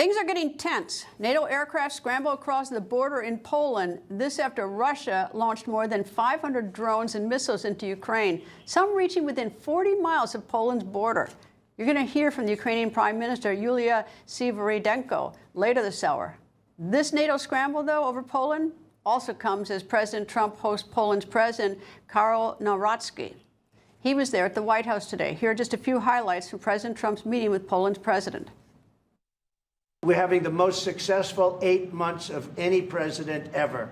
Things are getting tense. NATO aircraft scramble across the border in Poland. This after Russia launched more than 500 drones and missiles into Ukraine, some reaching within 40 miles of Poland's border. You're going to hear from the Ukrainian Prime Minister, Yulia Svyrydenko, later this hour. This NATO scramble, though, over Poland also comes as President Trump hosts Poland's President, Karol Nawrocki. He was there at the White House today. Here are just a few highlights from President Trump's meeting with Poland's president. We're having the most successful 8 months of any president ever.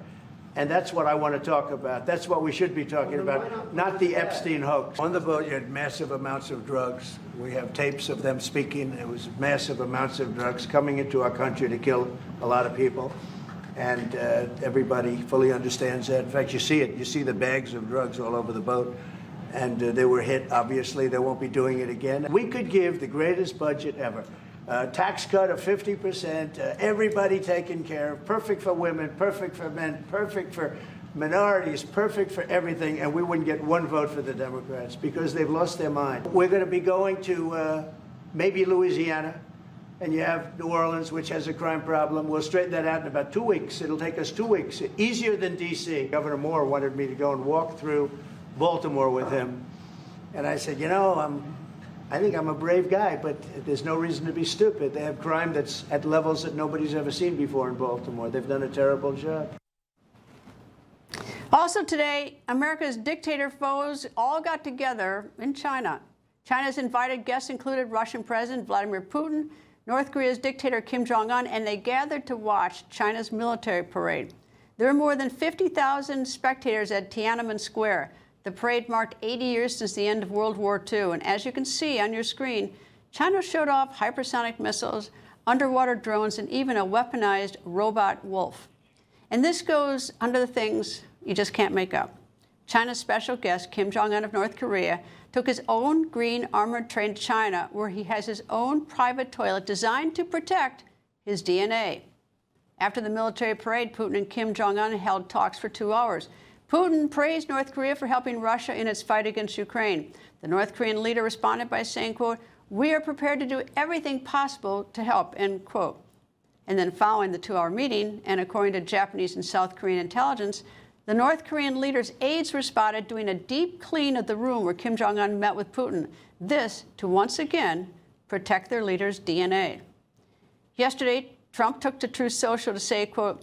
And that's what I want to talk about. That's what we should be talking about, not the Epstein hoax. On the boat, you had massive amounts of drugs. We have tapes of them speaking. It was massive amounts of drugs coming into our country to kill a lot of people. And everybody fully understands that. In fact, you see it. You see the bags of drugs all over the boat. And they were hit, obviously. They won't be doing it again. We could give the greatest budget ever. Tax cut of 50%, everybody taken care of, perfect for women, perfect for men, perfect for minorities, perfect for everything, and we wouldn't get one vote for the Democrats because they've lost their mind. We're going to be going to maybe Louisiana, and you have New Orleans, which has a crime problem. We'll straighten that out in about 2 weeks. It'll take us 2 weeks, easier than D.C. Governor Moore wanted me to go and walk through Baltimore with him, and I said, you know, I think I'm a brave guy, but there's no reason to be stupid. They have crime that's at levels that nobody's ever seen before in Baltimore. They've done a terrible job. Also today, America's dictator foes all got together in China. China's invited guests included Russian President Vladimir Putin, North Korea's dictator Kim Jong-un, and they gathered to watch China's military parade. There were more than 50,000 spectators at Tiananmen Square. The parade marked 80 years since the end of World War II, and as you can see on your screen, China showed off hypersonic missiles, underwater drones, and even a weaponized robot wolf. And this goes under the things you just can't make up. China's special guest, Kim Jong-un of North Korea, took his own green armored train to China, where he has his own private toilet designed to protect his DNA. After the military parade, Putin and Kim Jong-un held talks for 2 hours. Putin praised North Korea for helping Russia in its fight against Ukraine. The North Korean leader responded by saying, quote, "We are prepared to do everything possible to help," end quote. And then following the 2-hour meeting, and according to Japanese and South Korean intelligence, the North Korean leader's aides were spotted doing a deep clean of the room where Kim Jong-un met with Putin. This to once again protect their leader's DNA. Yesterday, Trump took to Truth Social to say, quote,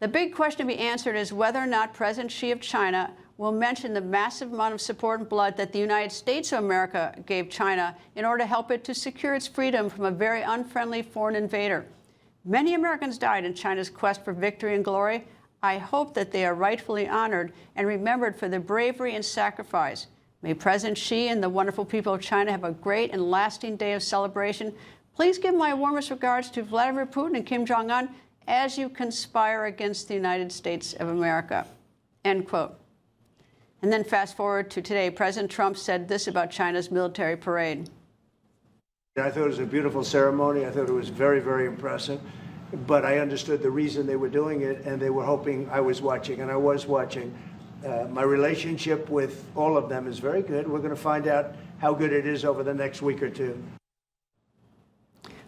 "The big question to be answered is whether or not President Xi of China will mention the massive amount of support and blood that the United States of America gave China in order to help it to secure its freedom from a very unfriendly foreign invader. Many Americans died in China's quest for victory and glory. I hope that they are rightfully honored and remembered for their bravery and sacrifice. May President Xi and the wonderful people of China have a great and lasting day of celebration. Please give my warmest regards to Vladimir Putin and Kim Jong-un as you conspire against the United States of America," end quote. And then fast forward to today, President Trump said this about China's military parade. I thought it was a beautiful ceremony. I thought it was very, very impressive. But I understood the reason they were doing it, and they were hoping I was watching, and I was watching. My relationship with all of them is very good. We're going to find out how good it is over the next week or two.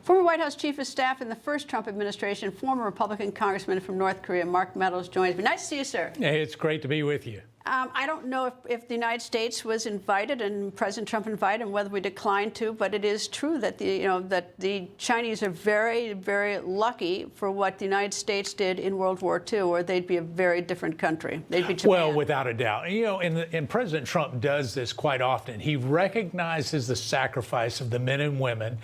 Former White House Chief of Staff in the first Trump administration, former Republican Congressman from North Korea, Mark Meadows, joins me. Nice to see you, sir. Hey, it's great to be with you. I don't know if the United States was invited and President Trump invited and whether we declined to, but it is true that the Chinese are very, very lucky for what the United States did in World War II, or they'd be a very different country. They'd be Japan. Well, without a doubt. You know, and President Trump does this quite often. He recognizes the sacrifice of the men and women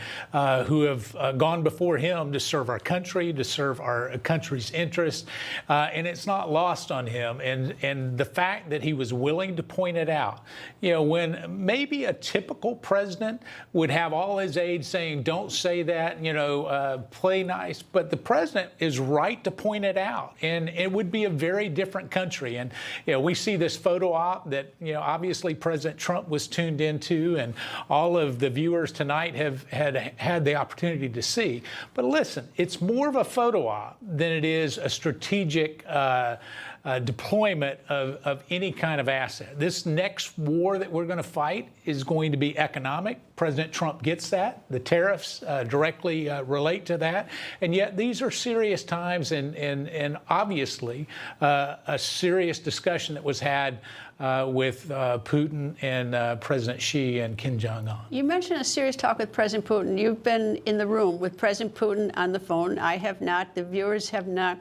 who have gone before him to serve our country, to serve our country's interests, and it's not lost on him. And the fact that he was willing to point it out. You know, when maybe a typical president would have all his aides saying, don't say that, you know, play nice. But the president is right to point it out. And it would be a very different country. And, you know, we see this photo op that, you know, obviously President Trump was tuned into, and all of the viewers tonight have had the opportunity to see. But listen, it's more of a photo op than it is a strategic deployment of any kind of asset. This next war that we're going to fight is going to be economic, President Trump gets that. The tariffs directly relate to that. And yet these are serious times and obviously a serious discussion that was had with Putin and President Xi and Kim Jong-un. You mentioned a serious talk with President Putin. You've been in the room with President Putin on the phone. I have not. The viewers have not.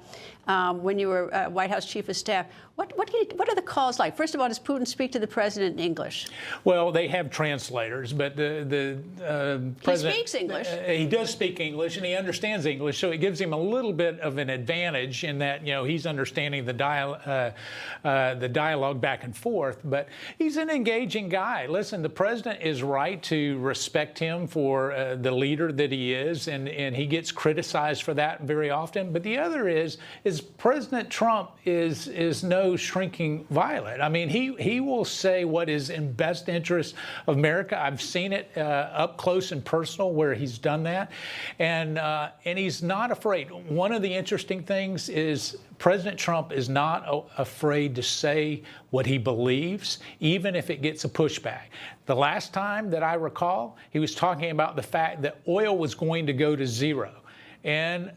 When you were White House Chief of Staff, what are the calls like? First of all, does Putin speak to the president in English? Well, they have translators, but the president... He speaks English. He does speak English, and he understands English, so it gives him a little bit of an advantage in that, he's understanding the dialogue back and forth, but he's an engaging guy. Listen, the president is right to respect him for the leader that he is, and he gets criticized for that very often. But the other is President Trump is no shrinking violet. I mean, he will say what is in best interest of America. I've seen it up close and personal where he's done that, and he's not afraid. One of the interesting things is President Trump is not afraid to say what he believes, even if it gets a pushback. The last time that I recall, he was talking about the fact that oil was going to go to zero. And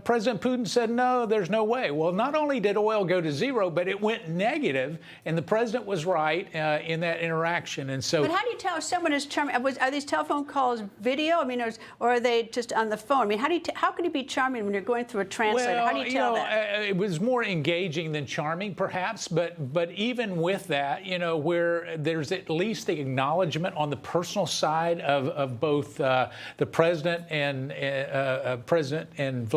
President Putin said, no, there's no way. Well, not only did oil go to zero, but it went negative, and the president was right in that interaction. And so, but how do you tell if someone is charming? Are these telephone calls video? I mean, or are they just on the phone? I mean, how can he be charming when you're going through a translator? well, How do you tell that? It was more engaging than charming, perhaps. But even with that, where there's at least the acknowledgement on the personal side of both the president and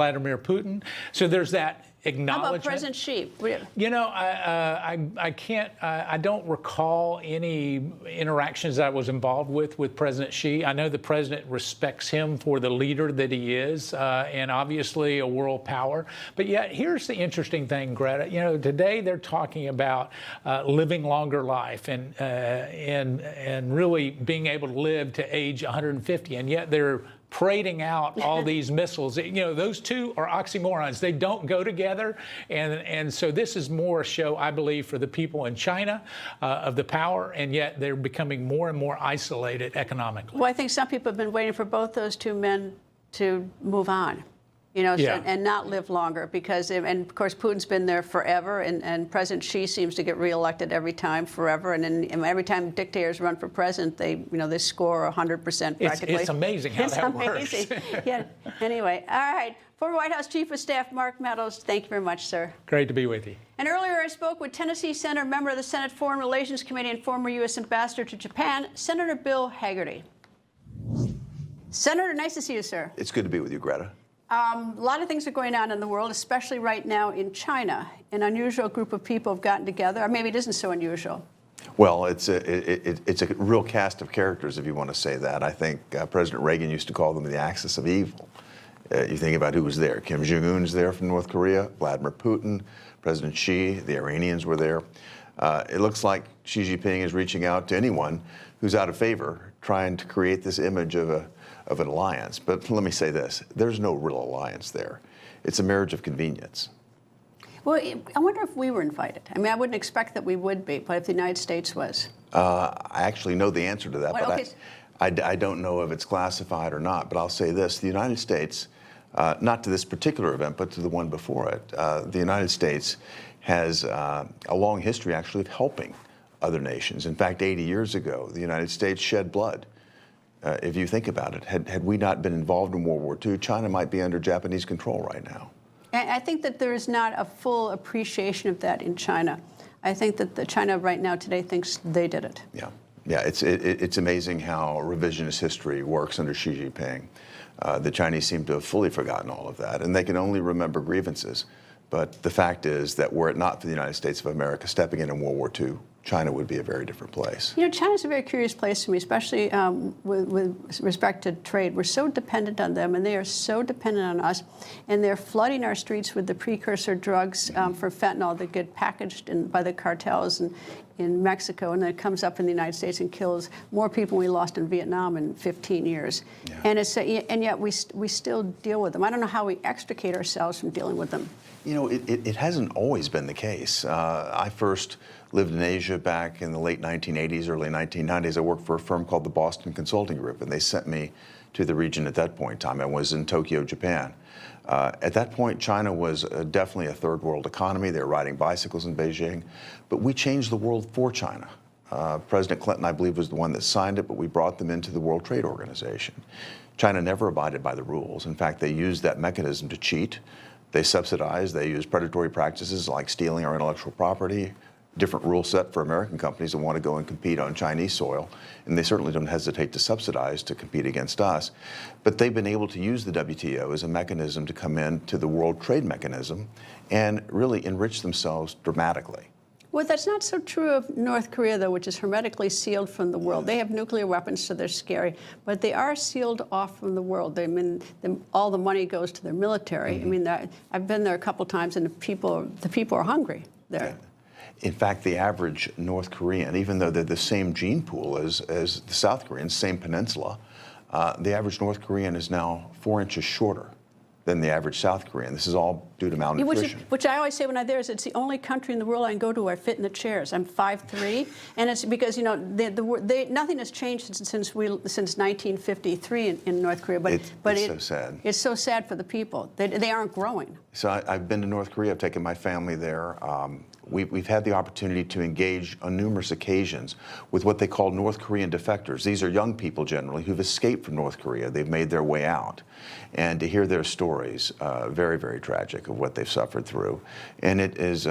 Vladimir Putin. So there's that acknowledgement. How about President Xi? I can't. I don't recall any interactions I was involved with President Xi. I know the president respects him for the leader that he is, and obviously a world power. But yet, here's the interesting thing, Greta. Today they're talking about living longer life and really being able to live to age 150, and yet they're parading out all these missiles. Those two are oxymorons. They don't go together. And so this is more a show, I believe, for the people in China of the power, and yet they're becoming more and more isolated economically. Well, I think some people have been waiting for both those two men to move on. And not live longer because, and of course, Putin's been there forever, and President Xi seems to get reelected every time forever, and every time dictators run for president, they score 100% practically. It's amazing how that works. Yeah. Anyway, all right. Former White House Chief of Staff Mark Meadows, thank you very much, sir. Great to be with you. And earlier I spoke with Tennessee Senator, member of the Senate Foreign Relations Committee, and former U.S. Ambassador to Japan, Senator Bill Hagerty. Senator, nice to see you, sir. It's good to be with you, Greta. A lot of things are going on in the world, especially right now in China. An unusual group of people have gotten together, or maybe it isn't so unusual. Well, it's a real cast of characters, if you want to say that. I think President Reagan used to call them the axis of evil. You think about who was there. Kim Jong-un's there from North Korea, Vladimir Putin, President Xi, the Iranians were there. It looks like Xi Jinping is reaching out to anyone who's out of favor, trying to create this image of an alliance. But let me say this, there's no real alliance there. It's a marriage of convenience. Well, I wonder if we were invited. I mean, I wouldn't expect that we would be, but if the United States was. I actually know the answer to that, Well, but okay. I don't know if it's classified or not. But I'll say this, the United States, not to this particular event, but to the one before it, the United States has a long history, actually, of helping other nations. In fact, 80 years ago, the United States shed blood. If you think about it, had we not been involved in World War II, China might be under Japanese control right now. And I think that there is not a full appreciation of that in China. I think that China right now today thinks they did it. Yeah, it's amazing how revisionist history works under Xi Jinping. The Chinese seem to have fully forgotten all of that, and they can only remember grievances. But the fact is that were it not for the United States of America stepping in World War II, China would be a very different place. China's a very curious place to me, especially with respect to trade. We're so dependent on them, and they are so dependent on us. And they're flooding our streets with the precursor drugs for fentanyl that get packaged by the cartels. And in Mexico, and then it comes up in the United States and kills more people than we lost in Vietnam in 15 years. Yeah. And yet we still deal with them. I don't know how we extricate ourselves from dealing with them. You know, it hasn't always been the case. I first lived in Asia back in the late 1980s, early 1990s. I worked for a firm called the Boston Consulting Group, and they sent me to the region at that point in time. I was in Tokyo, Japan. At that point, China was definitely a third world economy. They were riding bicycles in Beijing. But we changed the world for China. President Clinton, I believe, was the one that signed it, but we brought them into the World Trade Organization. China never abided by the rules. In fact, they used that mechanism to cheat. They subsidized, they used predatory practices like stealing our intellectual property, different rule set for American companies that want to go and compete on Chinese soil, and they certainly don't hesitate to subsidize to compete against us. But they've been able to use the WTO as a mechanism to come into the World Trade Mechanism and really enrich themselves dramatically. Well, that's not so true of North Korea, though, which is hermetically sealed from the world. They have nuclear weapons, so they're scary. But they are sealed off from the world. I mean, all the money goes to their military. Mm-hmm. I mean, I've been there a couple times, and the people are hungry there. Yeah. In fact, the average North Korean, even though they're the same gene pool as the South Koreans, same peninsula, the average North Korean is now 4 inches shorter than the average South Korean. This is all due to malnutrition. Which I always say when I'm there is it's the only country in the world I can go to where I fit in the chairs. I'm 5'3", and it's because, you know, nothing has changed since 1953 in North Korea. But it's so sad. It's so sad for the people. They aren't growing. So I've been to North Korea. I've taken my family there. We've had the opportunity to engage on numerous occasions with what they call North Korean defectors. These are young people generally who've escaped from North Korea. They've made their way out. And to hear their stories, very, very tragic of what they've suffered through. And it's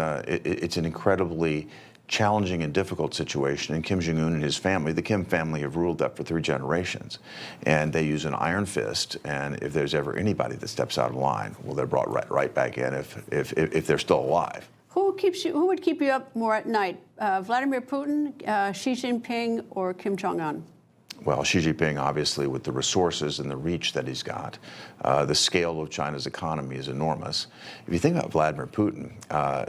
an incredibly challenging and difficult situation. And Kim Jong-un and his family, the Kim family, have ruled that for 3 generations. And they use an iron fist. And if there's ever anybody that steps out of line, well, they're brought right back in if they're still alive. Who would keep you up more at night? Vladimir Putin, Xi Jinping, or Kim Jong-un? Well, Xi Jinping, obviously, with the resources and the reach that he's got, the scale of China's economy is enormous. If you think about Vladimir Putin,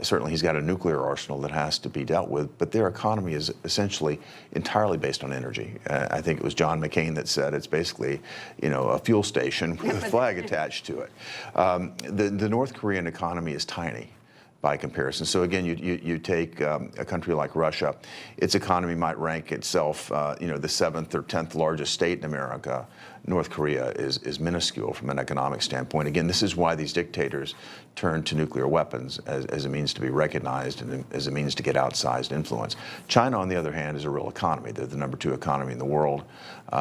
certainly he's got a nuclear arsenal that has to be dealt with, but their economy is essentially entirely based on energy. I think it was John McCain that said it's basically, you know, a fuel station with a flag attached to it. The North Korean economy is tiny by comparison. So again, you take a country like Russia, its economy might rank itself, you know, the 7th or 10th largest state in America. North Korea is minuscule from an economic standpoint. Again, this is why these dictators turn to nuclear weapons as a means to be recognized and as a means to get outsized influence. China, on the other hand, is a real economy. They're the #2 economy in the world.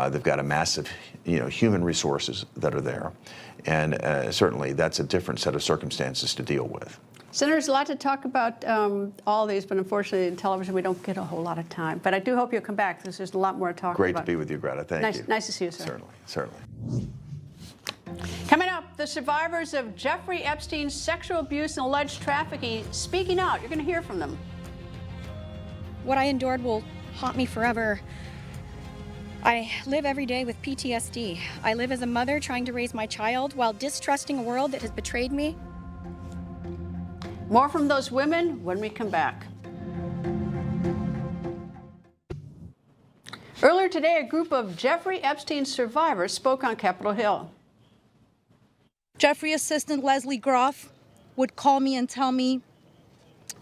They've got a massive, you know, human resources that are there. And certainly that's a different set of circumstances to deal with. Senator, there's a lot to talk about all these, but unfortunately in television we don't get a whole lot of time. But I do hope you'll come back because there's a lot more to talk about. Great to be with you, Greta. Thank you. Nice to see you, sir. Certainly. Coming up, the survivors of Jeffrey Epstein's sexual abuse and alleged trafficking speaking out. You're going to hear from them. What I endured will haunt me forever. I live every day with PTSD. I live as a mother trying to raise my child while distrusting a world that has betrayed me. More from those women when we come back. Earlier today, a group of Jeffrey Epstein survivors spoke on Capitol Hill. Jeffrey assistant Leslie Groff would call me and tell me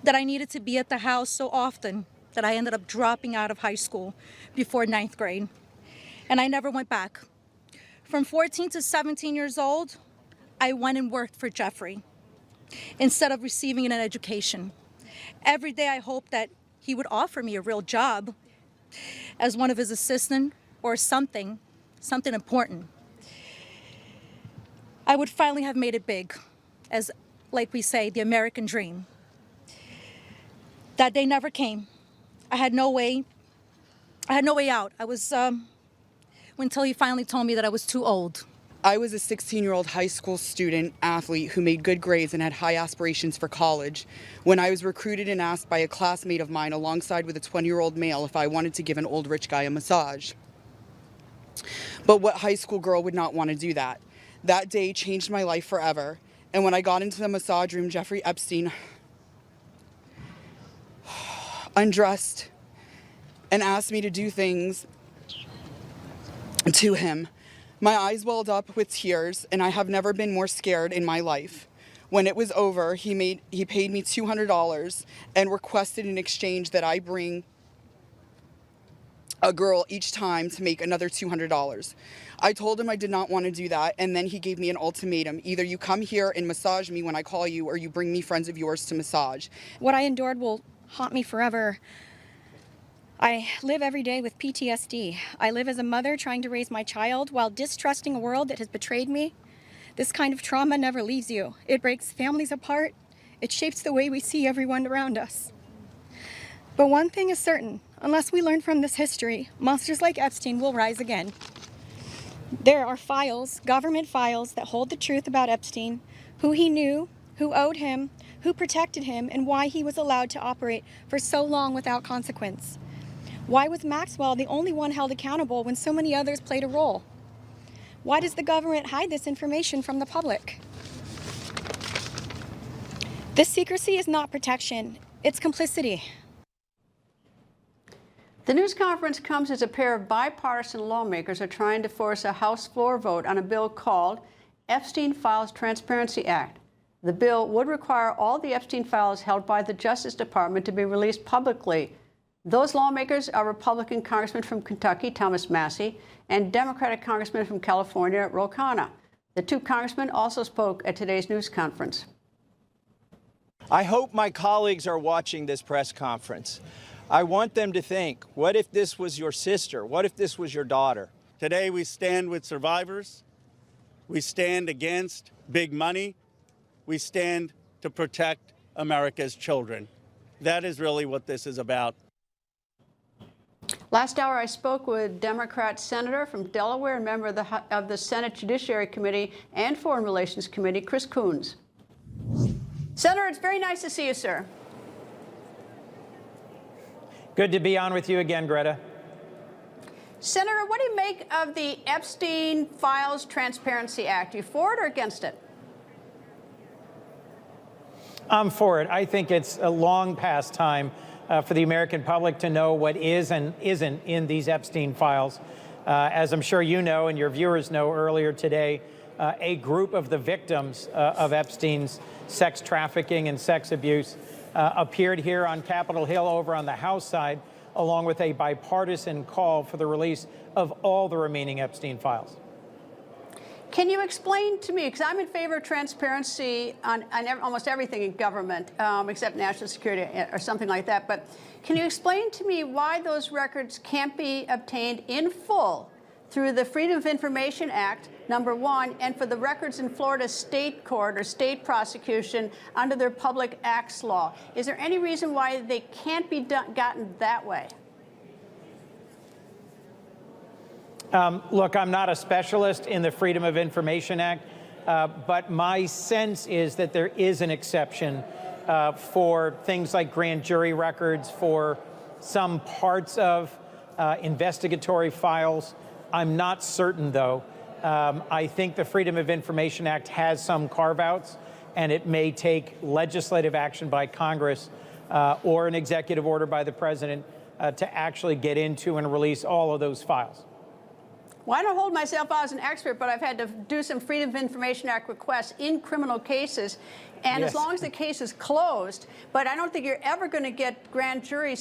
that I needed to be at the house so often that I ended up dropping out of high school before 9th grade. And I never went back. From 14 to 17 years old, I went and worked for Jeffrey instead of receiving an education. Every day I hoped that he would offer me a real job as one of his assistants or something important. I would finally have made it big, as, like we say, the American dream. That day never came. I had no way out. I was, until he finally told me that I was too old. I was a 16-year-old high school student athlete who made good grades and had high aspirations for college when I was recruited and asked by a classmate of mine alongside with a 20-year-old male if I wanted to give an old rich guy a massage. But what high school girl would not want to do that? That day changed my life forever. And when I got into the massage room, Jeffrey Epstein undressed and asked me to do things to him. My eyes welled up with tears, and I have never been more scared in my life. When it was over, he paid me $200 and requested in exchange that I bring a girl each time to make another $200. I told him I did not want to do that, and then he gave me an ultimatum. Either you come here and massage me when I call you, or you bring me friends of yours to massage. What I endured will haunt me forever. I live every day with PTSD. I live as a mother trying to raise my child while distrusting a world that has betrayed me. This kind of trauma never leaves you. It breaks families apart. It shapes the way we see everyone around us. But one thing is certain, unless we learn from this history, monsters like Epstein will rise again. There are files, government files, that hold the truth about Epstein, who he knew, who owed him, who protected him, and why he was allowed to operate for so long without consequence. Why was Maxwell the only one held accountable when so many others played a role? Why does the government hide this information from the public? This secrecy is not protection, it's complicity. The news conference comes as a pair of bipartisan lawmakers are trying to force a House floor vote on a bill called Epstein Files Transparency Act. The bill would require all the Epstein files held by the Justice Department to be released publicly. Those lawmakers are Republican Congressman from Kentucky, Thomas Massie, and Democratic Congressman from California, Ro Khanna. The two congressmen also spoke at today's news conference. I hope my colleagues are watching this press conference. I want them to think, what if this was your sister? What if this was your daughter? Today we stand with survivors. We stand against big money. We stand to protect America's children. That is really what this is about. Last hour, I spoke with Democrat Senator from Delaware and member of the Senate Judiciary Committee and Foreign Relations Committee, Chris Coons. Senator, it's very nice to see you, sir. Good to be on with you again, Greta. Senator, what do you make of the Epstein Files Transparency Act? Are you for it or against it? I'm for it. I think it's a long past time for the American public to know what is and isn't in these Epstein files. As I'm sure you know and your viewers know, earlier today, a group of the victims of Epstein's sex trafficking and sex abuse appeared here on Capitol Hill over on the House side, along with a bipartisan call for the release of all the remaining Epstein files. Can you explain to me, because I'm in favor of transparency on almost everything in government, except national security or something like that, but can you explain to me why those records can't be obtained in full through the Freedom of Information Act, number one, and for the records in Florida state court or state prosecution under their Public Acts law? Is there any reason why they can't be gotten that way? Look, I'm not a specialist in the Freedom of Information Act, but my sense is that there is an exception for things like grand jury records, for some parts of investigatory files. I'm not certain, though. I think the Freedom of Information Act has some carve-outs, and it may take legislative action by Congress or an executive order by the president to actually get into and release all of those files. Well, I don't hold myself out as an expert, but I've had to do some Freedom of Information Act requests in criminal cases. And Yes. as long as the case is closed, but I don't think you're ever going to get grand jury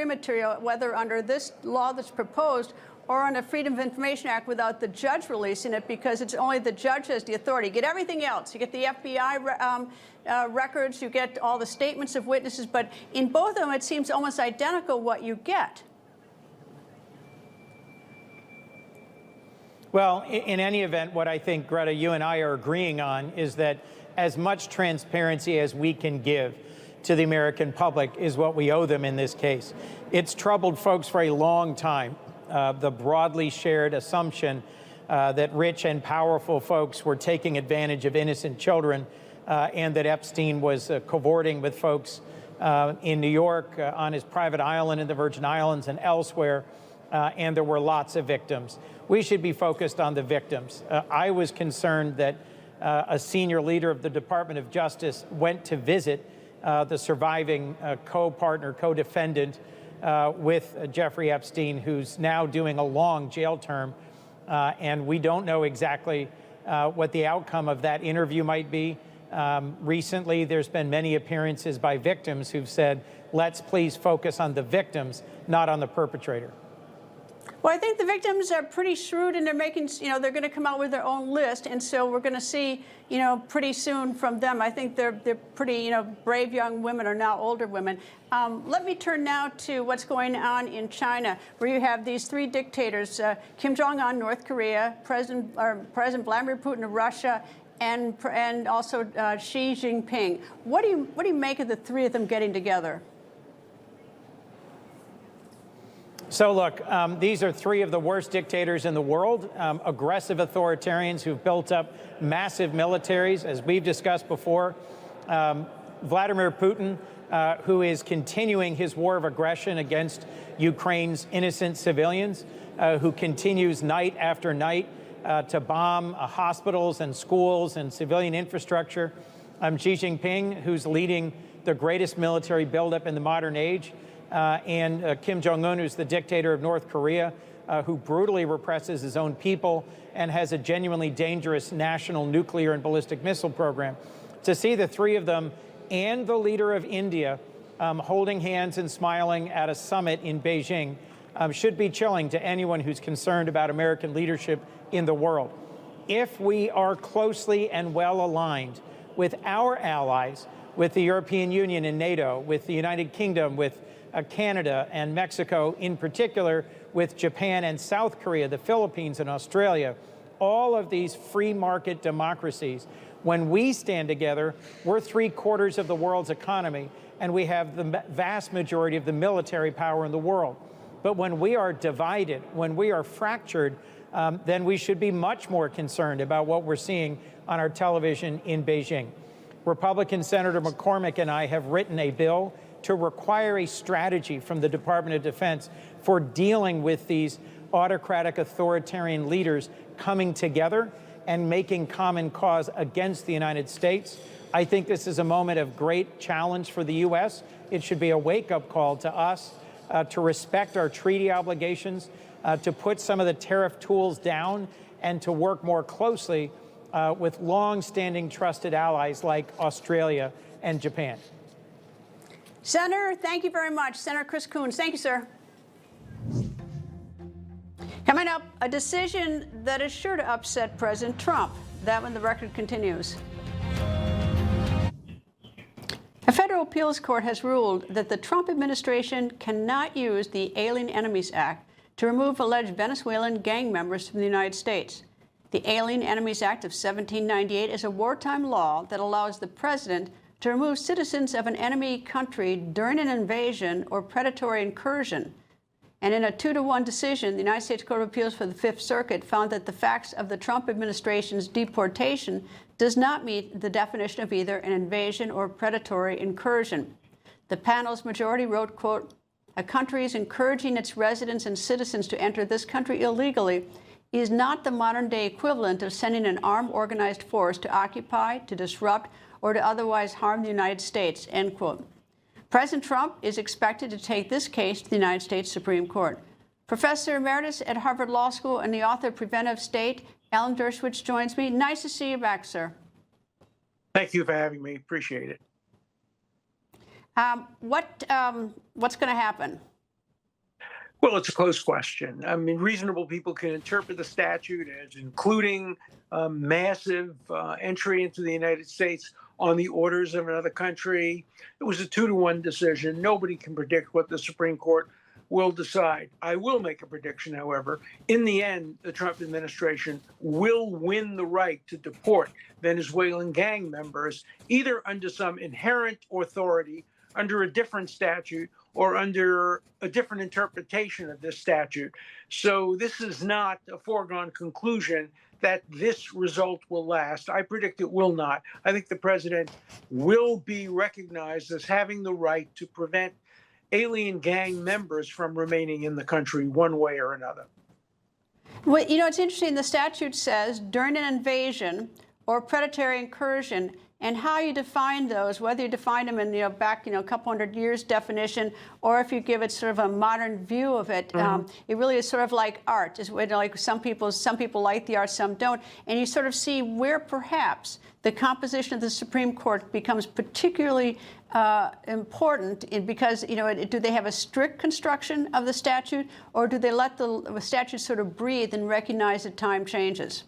material, whether under this law that's proposed or under Freedom of Information Act, without the judge releasing it, because it's only the judge has the authority. You get everything else. You get the FBI records, you get all the statements of witnesses, but in both of them, it seems almost identical what you get. Well, in any event, what I think, Greta, you and I are agreeing on is that as much transparency as we can give to the American public is what we owe them in this case. It's troubled folks for a long time, the broadly shared assumption that rich and powerful folks were taking advantage of innocent children and that Epstein was cavorting with folks in New York, on his private island in the Virgin Islands and elsewhere, and there were lots of victims. We should be focused on the victims. I was concerned that a senior leader of the Department of Justice went to visit the surviving co-partner, co-defendant with Jeffrey Epstein, who's now doing a long jail term. And we don't know exactly what the outcome of that interview might be. Recently, there's been many appearances by victims who've said, let's please focus on the victims, not on the perpetrator. Well, I think the victims are pretty shrewd, and they're making, they're going to come out with their own list, and so we're going to see, pretty soon from them. I think they're pretty, brave young women, or now older women. Let me turn now to what's going on in China, where you have these three dictators: Kim Jong-un, North Korea, President Vladimir Putin of Russia, and also Xi Jinping. What do you make of the three of them getting together? So look, these are three of the worst dictators in the world, aggressive authoritarians who've built up massive militaries, as we've discussed before. Vladimir Putin, who is continuing his war of aggression against Ukraine's innocent civilians, who continues night after night to bomb hospitals and schools and civilian infrastructure. Xi Jinping, who's leading the greatest military buildup in the modern age. And Kim Jong-un, who's the dictator of North Korea, who brutally represses his own people and has a genuinely dangerous national nuclear and ballistic missile program. To see the three of them and the leader of India holding hands and smiling at a summit in Beijing should be chilling to anyone who's concerned about American leadership in the world. If we are closely and well aligned with our allies, with the European Union and NATO, with the United Kingdom, with Canada and Mexico, in particular with Japan and South Korea, the Philippines and Australia, all of these free market democracies, when we stand together, we're 3/4 of the world's economy, and we have the vast majority of the military power in the world. But when we are divided, when we are fractured, then we should be much more concerned about what we're seeing on our television in Beijing. Republican Senator McCormick and I have written a bill to require a strategy from the Department of Defense for dealing with these autocratic authoritarian leaders coming together and making common cause against the United States. I think this is a moment of great challenge for the U.S. It should be a wake-up call to us to respect our treaty obligations, to put some of the tariff tools down, and to work more closely with long-standing trusted allies like Australia and Japan. Senator, thank you very much. Senator Chris Coons, thank you, sir. Coming up, a decision that is sure to upset President Trump. That when the record continues. A federal appeals court has ruled that the Trump administration cannot use the Alien Enemies Act to remove alleged Venezuelan gang members from the United States. The Alien Enemies Act of 1798 is a wartime law that allows the president to remove citizens of an enemy country during an invasion or predatory incursion. And in a 2-to-1 decision, the United States Court of Appeals for the Fifth Circuit found that the facts of the Trump administration's deportation does not meet the definition of either an invasion or predatory incursion. The panel's majority wrote, quote, "A country is encouraging its residents and citizens to enter this country illegally is not the modern-day equivalent of sending an armed organized force to occupy, to disrupt, or to otherwise harm the United States," end quote. President Trump is expected to take this case to the United States Supreme Court. Professor Emeritus at Harvard Law School and the author of Preventive State, Alan Dershowitz, joins me. Nice to see you back, sir. Thank you for having me. Appreciate it. What's going to happen? Well, it's a close question. I mean, reasonable people can interpret the statute as including massive entry into the United States on the orders of another country. It was a 2-to-1 decision. Nobody can predict what the Supreme Court will decide. I will make a prediction, however. In the end, the Trump administration will win the right to deport Venezuelan gang members, either under some inherent authority, under a different statute, or under a different interpretation of this statute. So this is not a foregone conclusion that this result will last. I predict it will not. I think the president will be recognized as having the right to prevent alien gang members from remaining in the country one way or another. Well, it's interesting. The statute says during an invasion or predatory incursion, and how you define those, whether you define them in, back, a couple hundred years definition, or if you give it sort of a modern view of it. It really is sort of like art. It's like some people like the art, some don't. And you sort of see where perhaps the composition of the Supreme Court becomes particularly important because, do they have a strict construction of the statute, or do they let the statute sort of breathe and recognize that time changes?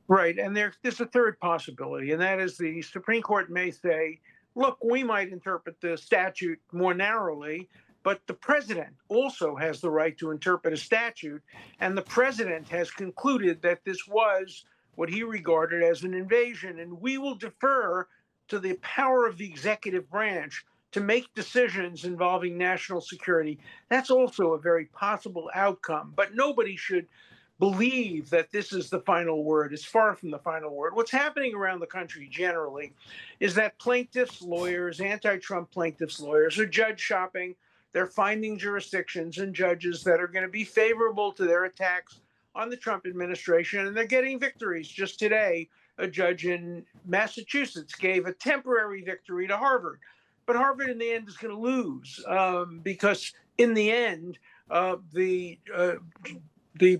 Right. And there's a third possibility, and that is the Supreme Court may say, look, we might interpret the statute more narrowly, but the president also has the right to interpret a statute. And the president has concluded that this was what he regarded as an invasion. And we will defer to the power of the executive branch to make decisions involving national security. That's also a very possible outcome. But nobody should believe that this is the final word. It's far from the final word. What's happening around the country generally is that plaintiffs' lawyers, anti-Trump plaintiffs' lawyers, are judge shopping. They're finding jurisdictions and judges that are going to be favorable to their attacks on the Trump administration, and they're getting victories. Just today, a judge in Massachusetts gave a temporary victory to Harvard. But Harvard, in the end, is going to lose because, in the end, the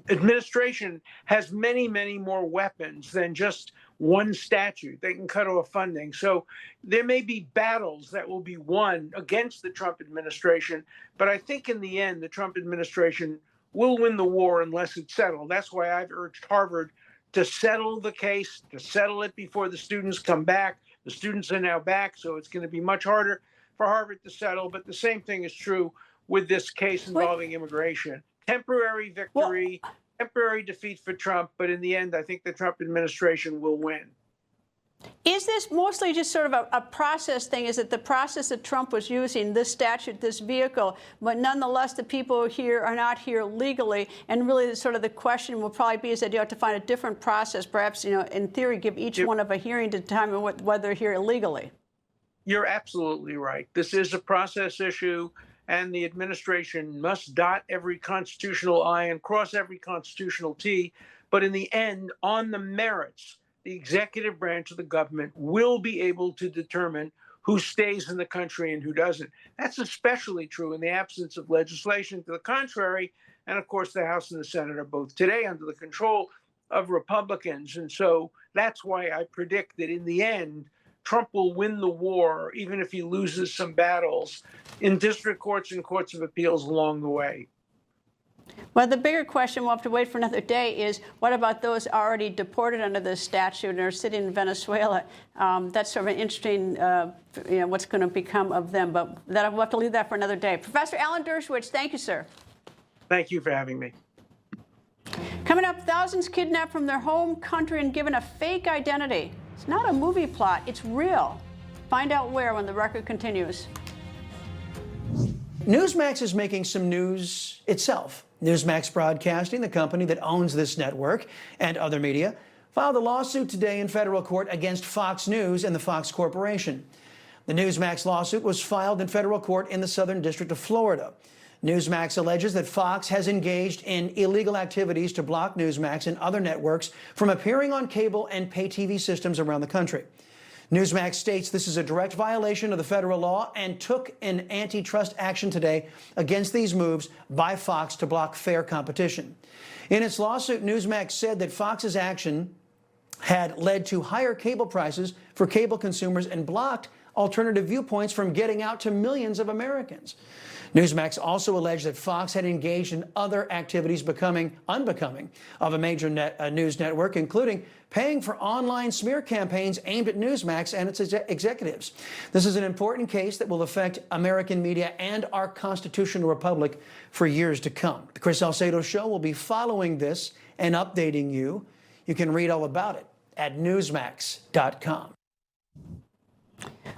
administration has many, many more weapons than just one statute. They can cut off funding. So there may be battles that will be won against the Trump administration. But I think in the end, the Trump administration will win the war unless it's settled. That's why I've urged Harvard to settle the case, to settle it before the students come back. The students are now back, so it's going to be much harder for Harvard to settle. But the same thing is true with this case involving immigration. Temporary victory, temporary defeat for Trump, but in the end, I think the Trump administration will win. Is this mostly just sort of a process thing? Is it the process that Trump was using, this statute, this vehicle, but nonetheless the people here are not here legally? And really sort of the question will probably be is that you have to find a different process, perhaps, in theory, give each one of a hearing to determine whether they're here illegally. You're absolutely right. This is a process issue, and the administration must dot every constitutional I and cross every constitutional T. But in the end, on the merits, the executive branch of the government will be able to determine who stays in the country and who doesn't. That's especially true in the absence of legislation to the contrary. And of course, the House and the Senate are both today under the control of Republicans. And so that's why I predict that in the end, Trump will win the war, even if he loses some battles in district courts and courts of appeals along the way. Well, the bigger question, we'll have to wait for another day, is what about those already deported under this statute and are sitting in Venezuela? That's sort of an interesting, what's going to become of them. But we'll have to leave that for another day. Professor Alan Dershowitz, thank you, sir. Thank you for having me. Coming up, thousands kidnapped from their home country and given a fake identity. It's not a movie plot, it's real. Find out where when the record continues. Newsmax is making some news itself. Newsmax Broadcasting, the company that owns this network and other media, filed a lawsuit today in federal court against Fox News and the Fox Corporation. The Newsmax lawsuit was filed in federal court in the Southern District of Florida. Newsmax alleges that Fox has engaged in illegal activities to block Newsmax and other networks from appearing on cable and pay TV systems around the country. Newsmax states this is a direct violation of the federal law and took an antitrust action today against these moves by Fox to block fair competition. In its lawsuit, Newsmax said that Fox's action had led to higher cable prices for cable consumers and blocked alternative viewpoints from getting out to millions of Americans. Newsmax also alleged that Fox had engaged in other activities unbecoming of a major news network, including paying for online smear campaigns aimed at Newsmax and its executives. This is an important case that will affect American media and our constitutional republic for years to come. The Chris Salcedo Show will be following this and updating you. You can read all about it at newsmax.com.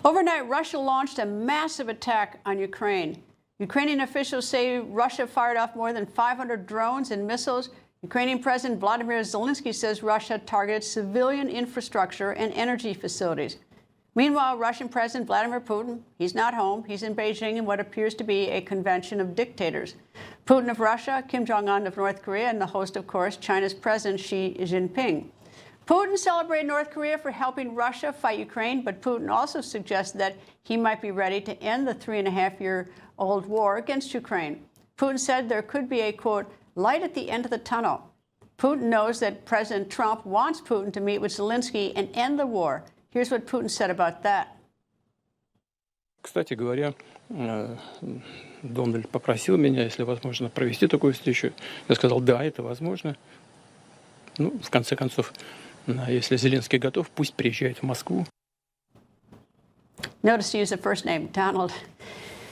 Overnight, Russia launched a massive attack on Ukraine. Ukrainian officials say Russia fired off more than 500 drones and missiles. Ukrainian President Vladimir Zelensky says Russia targeted civilian infrastructure and energy facilities. Meanwhile, Russian President Vladimir Putin, he's not home. He's in Beijing in what appears to be a convention of dictators. Putin of Russia, Kim Jong-un of North Korea, and the host, of course, China's President Xi Jinping. Putin celebrated North Korea for helping Russia fight Ukraine, but Putin also suggested that he might be ready to end the 3.5-year-old war against Ukraine. Putin said there could be a, quote, light at the end of the tunnel. Putin knows that President Trump wants Putin to meet with Zelensky and end the war. Here's what Putin said about that. Кстати говоря, Дональд попросил меня, если возможно, провести такую встречу. Я сказал, да, это возможно. Ну, в конце концов, если Зеленский готов, пусть приезжает в Москву. Notice to use the first name, Donald.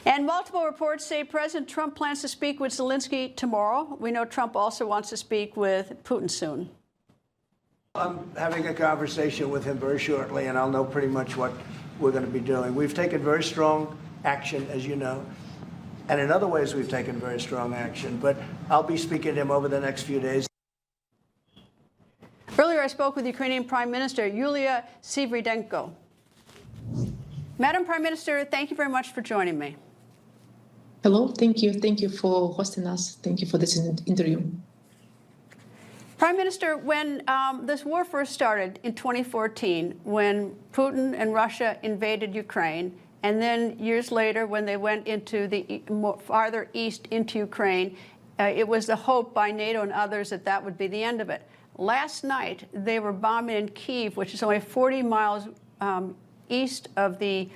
And multiple reports say President Trump plans to speak with Zelensky tomorrow. We know Trump also wants to speak with Putin soon. I'm having a conversation with him very shortly, and I'll know pretty much what we're going to be doing. We've taken very strong action, as you know, and in other ways we've taken very strong action, but I'll be speaking to him over the next few days. Earlier, I spoke with Ukrainian Prime Minister Yulia Svyrydenko. Madam Prime Minister, thank you very much for joining me. Hello, thank you. Thank you for hosting us. Thank you for this interview. Prime Minister, when this war first started in 2014, when Putin and Russia invaded Ukraine, and then years later when they went into the farther east into Ukraine, it was the hope by NATO and others that that would be the end of it. Last night, they were bombing in Kyiv, which is only 40 miles east of the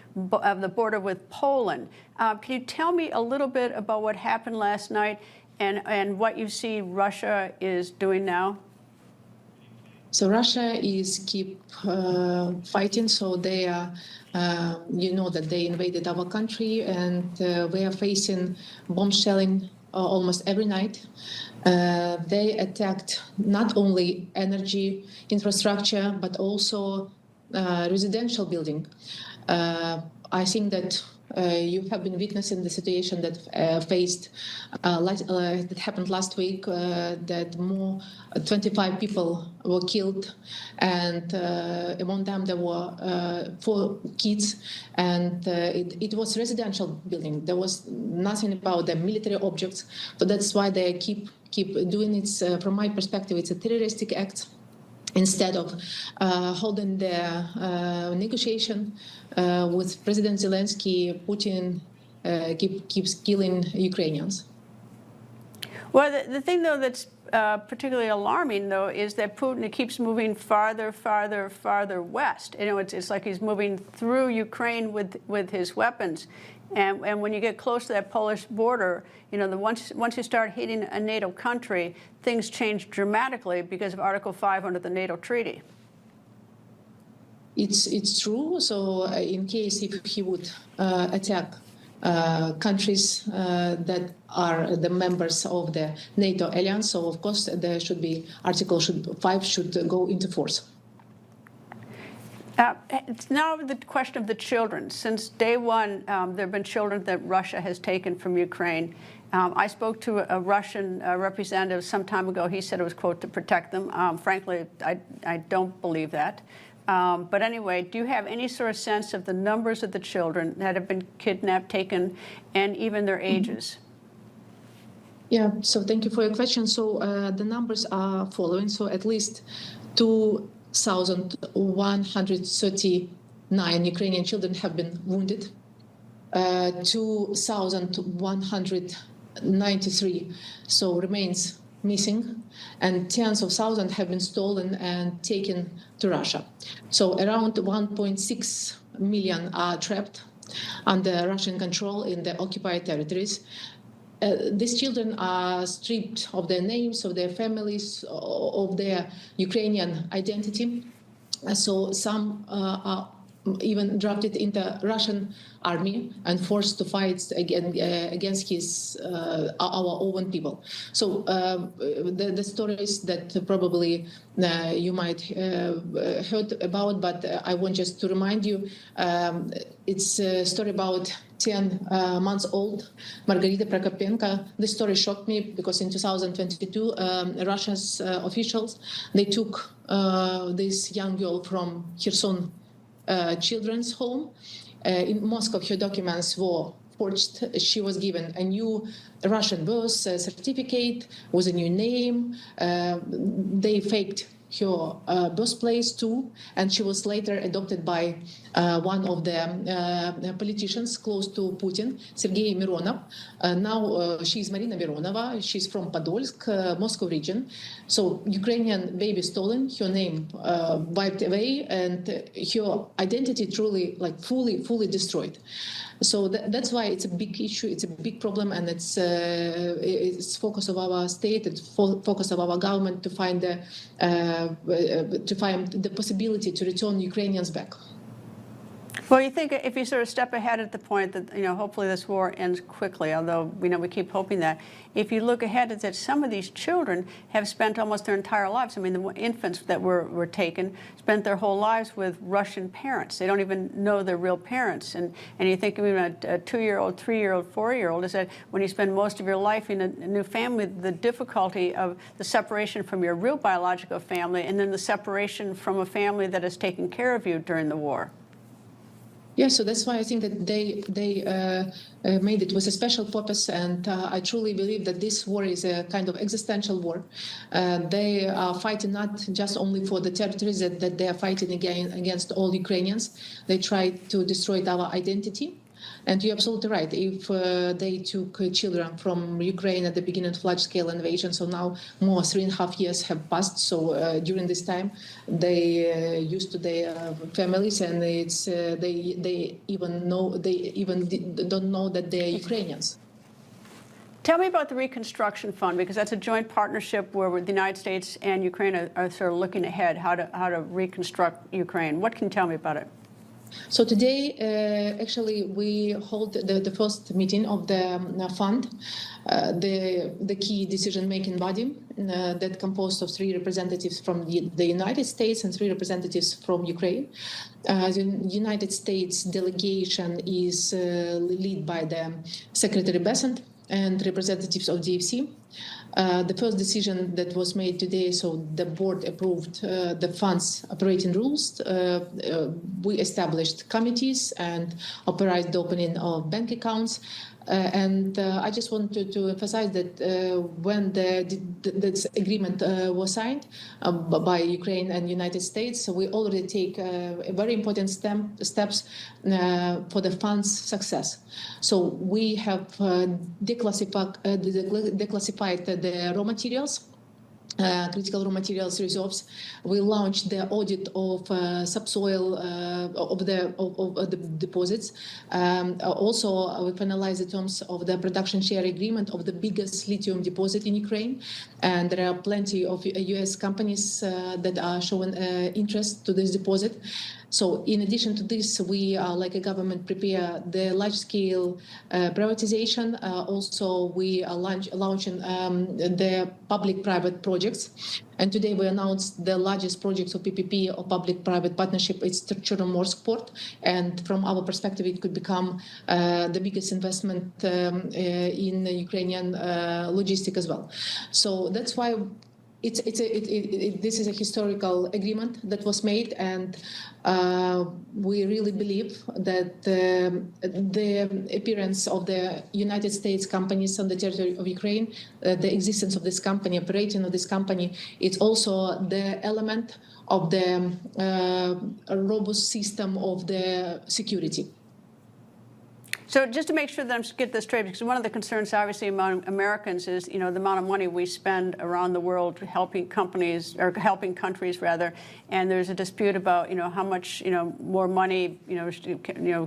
border with Poland. Can you tell me a little bit about what happened last night and what you see Russia is doing now? So Russia is keep fighting. So they are, you know, that they invaded our country, and we are facing bomb shelling almost every night. They attacked not only energy infrastructure, but also residential building. I think that you have been witnessing the situation that that happened last week, that more 25 people were killed, and among them there were 4 kids, and it was residential building. There was nothing about the military objects, so that's why they keep doing it. From my perspective, it's a terroristic act. Instead of holding the negotiation with President Zelensky, Putin keeps killing Ukrainians. Well, the thing, though, that's particularly alarming, though, is that Putin keeps moving farther west. You know, it's like he's moving through Ukraine with his weapons. And when you get close to that Polish border, you know, once you start hitting a NATO country, things change dramatically because of Article 5 under the NATO treaty. It's true. So in case if he would attack countries that are the members of the NATO alliance, so of course there should be Article 5 should go into force. It's now the question of the children. Since day one, there have been children that Russia has taken from Ukraine. I spoke to a Russian representative some time ago. He said it was, quote, to protect them. Frankly, I don't believe that. But anyway, do you have any sort of sense of the numbers of the children that have been kidnapped, taken, and even their ages? Yeah, so thank you for your question. So the numbers are following. So at least 2,139 Ukrainian children have been wounded. 2,193 so remains missing, and tens of thousands have been stolen and taken to Russia. So around 1.6 million are trapped under Russian control in the occupied territories. These children are stripped of their names, of their families, of their Ukrainian identity. So some are even drafted into Russian army and forced to fight against our own people. So the stories that probably you might heard about, but I want just to remind you, it's a story about 10 months old Margarita Prokopenko. This story shocked me because in 2022, Russia's officials, they took this young girl from Kherson children's home. In Moscow, her documents were forged. She was given a new Russian birth certificate with a new name. They faked her birthplace too, and she was later adopted by one of the politicians close to Putin, Sergei Mironov. Now she's Marina Mironova. She's from Podolsk, Moscow region. So Ukrainian baby stolen, her name wiped away, and her identity truly, like, fully destroyed. So that's why it's a big issue, it's a big problem, and it's focus of our state, it's focus of our government to find the possibility to return Ukrainians back. Well, you think if you sort of step ahead at the point that, hopefully this war ends quickly, although, we keep hoping that. If you look ahead at that, some of these children have spent almost their entire lives. I mean, the infants that were taken spent their whole lives with Russian parents. They don't even know their real parents. And you think even a 2-year-old, 3-year-old, 4-year-old is that when you spend most of your life in a new family, the difficulty of the separation from your real biological family and then the separation from a family that has taken care of you during the war. Yeah, so that's why I think that they made it with a special purpose, and I truly believe that this war is a kind of existential war. They are fighting not just only for the territories that they are fighting against all Ukrainians. They try to destroy our identity. And you're absolutely right. If they took children from Ukraine at the beginning of large-scale invasion, so now more 3.5 years have passed. So during this time, they used to their families, and it's they even don't know that they're Ukrainians. Tell me about the Reconstruction Fund, because that's a joint partnership where the United States and Ukraine are sort of looking ahead how to reconstruct Ukraine. What can you tell me about it? So today, actually, we hold the first meeting of the fund, the key decision-making body that composed of 3 representatives from the United States and 3 representatives from Ukraine. The United States delegation is led by the Secretary Bessent and representatives of DFC. The first decision that was made today, so the board approved the fund's operating rules. We established committees and authorized the opening of bank accounts. And I just wanted to emphasize that when this agreement was signed by Ukraine and United States, so we already take very important steps for the fund's success. So we have declassified the raw materials, critical raw materials reserves. We launched the audit of subsoil of the deposits. Also, we finalized the terms of the production share agreement of the biggest lithium deposit in Ukraine. And there are plenty of U.S. companies that are showing interest to this deposit. So in addition to this, we are, like a government, prepare the large-scale privatization. Also, we are launching the public-private projects. And today we announced the largest project of PPP, or public-private partnership. It's Chernomorsk port. And from our perspective, it could become the biggest investment in Ukrainian logistics as well. So that's why this is a historical agreement that was made, and we really believe that the appearance of the United States companies on the territory of Ukraine, the existence of this company, operating of this company, it's also the element of the robust system of the security. So just to make sure that I get this straight, because one of the concerns, obviously, among Americans is, the amount of money we spend around the world helping companies, or helping countries, rather, and there's a dispute about, how much, more money,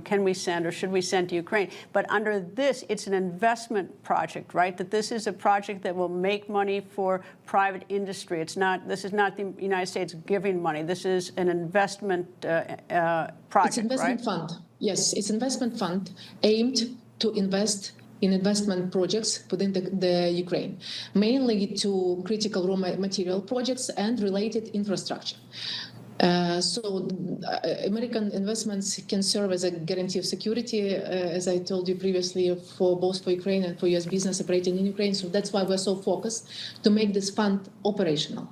can we send or should we send to Ukraine? But under this, it's an investment project, right? That this is a project that will make money for private industry. This is not the United States giving money. This is an investment project, It's investment fund. Yes, it's investment fund aimed to invest in investment projects within the Ukraine, mainly to critical raw material projects and related infrastructure. So American investments can serve as a guarantee of security, as I told you previously, for Ukraine and for U.S. business operating in Ukraine. So that's why we're so focused to make this fund operational.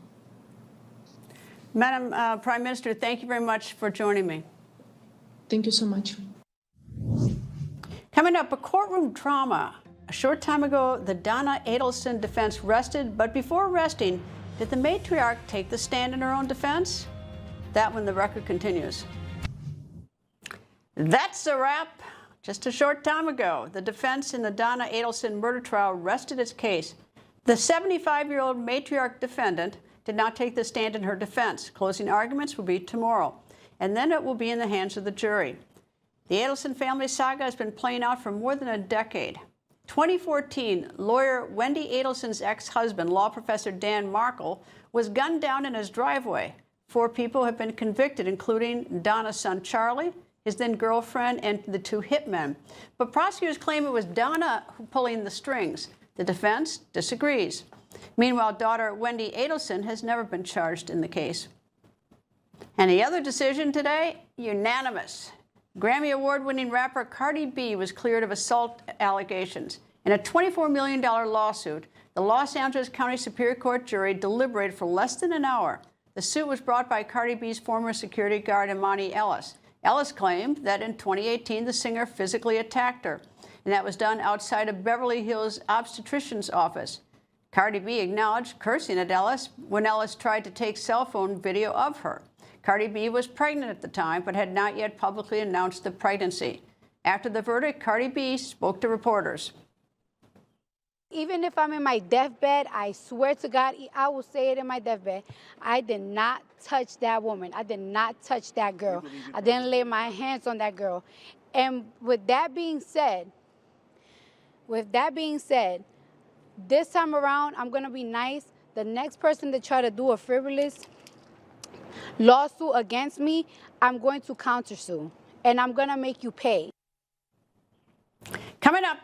Madam Prime Minister, thank you very much for joining me. Thank you so much. Coming up, a courtroom drama. A short time ago, the Donna Adelson defense rested, but before resting, Did the matriarch take the stand in her own defense? That when the record continues. That's a wrap. Just a short time ago, the defense in the Donna Adelson murder trial rested its case. The 75-year-old matriarch defendant did not take the stand in her defense. Closing arguments will be tomorrow, and then it will be in the hands of the jury. The Adelson family saga has been playing out for more than a decade. 2014, lawyer Wendy Adelson's ex-husband, law professor Dan Markle, was gunned down in his driveway. 4 people have been convicted, including Donna's son Charlie, his then-girlfriend, and the 2 hitmen. But prosecutors claim it was Donna pulling the strings. The defense disagrees. Meanwhile, daughter Wendy Adelson has never been charged in the case. And the other decision today, unanimous. Grammy Award-winning rapper Cardi B was cleared of assault allegations. In a $24 million lawsuit, the Los Angeles County Superior Court jury deliberated for less than an hour. The suit was brought by Cardi B's former security guard, Imani Ellis. Ellis claimed that in 2018, the singer physically attacked her, and that was done outside of Beverly Hills obstetrician's office. Cardi B acknowledged cursing at Ellis when Ellis tried to take cell phone video of her. Cardi B was pregnant at the time, but had not yet publicly announced the pregnancy. After the verdict, Cardi B spoke to reporters. Even if I'm in my deathbed, I swear to God, I will say it in my deathbed. I did not touch that woman. I did not touch that girl. I didn't lay my hands on that girl. And with that being said, this time around, I'm going to be nice. The next person to try to do a frivolous lawsuit against me, I'm going to countersue, and I'm going to make you pay. Coming up,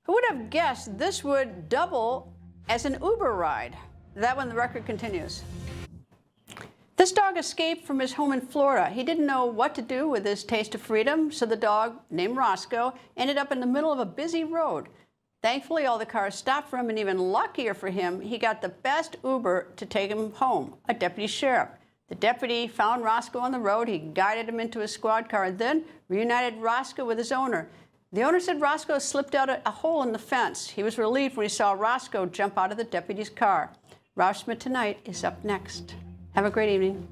who would have guessed this would double as an Uber ride? That when the record continues. This dog escaped from his home in Florida. He didn't know what to do with his taste of freedom, so the dog, named Roscoe, ended up in the middle of a busy road. Thankfully, all the cars stopped for him, and even luckier for him, he got the best Uber to take him home, a deputy sheriff. The deputy found Roscoe on the road. He guided him into his squad car and then reunited Roscoe with his owner. The owner said Roscoe slipped out a hole in the fence. He was relieved when he saw Roscoe jump out of the deputy's car. Roush Smith Tonight is up next. Have a great evening.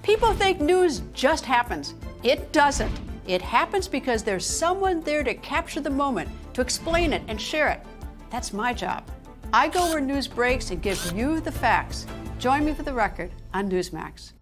People think news just happens. It doesn't. It happens because there's someone there to capture the moment, to explain it and share it. That's my job. I go where news breaks and give you the facts. Join me for The Record on Newsmax.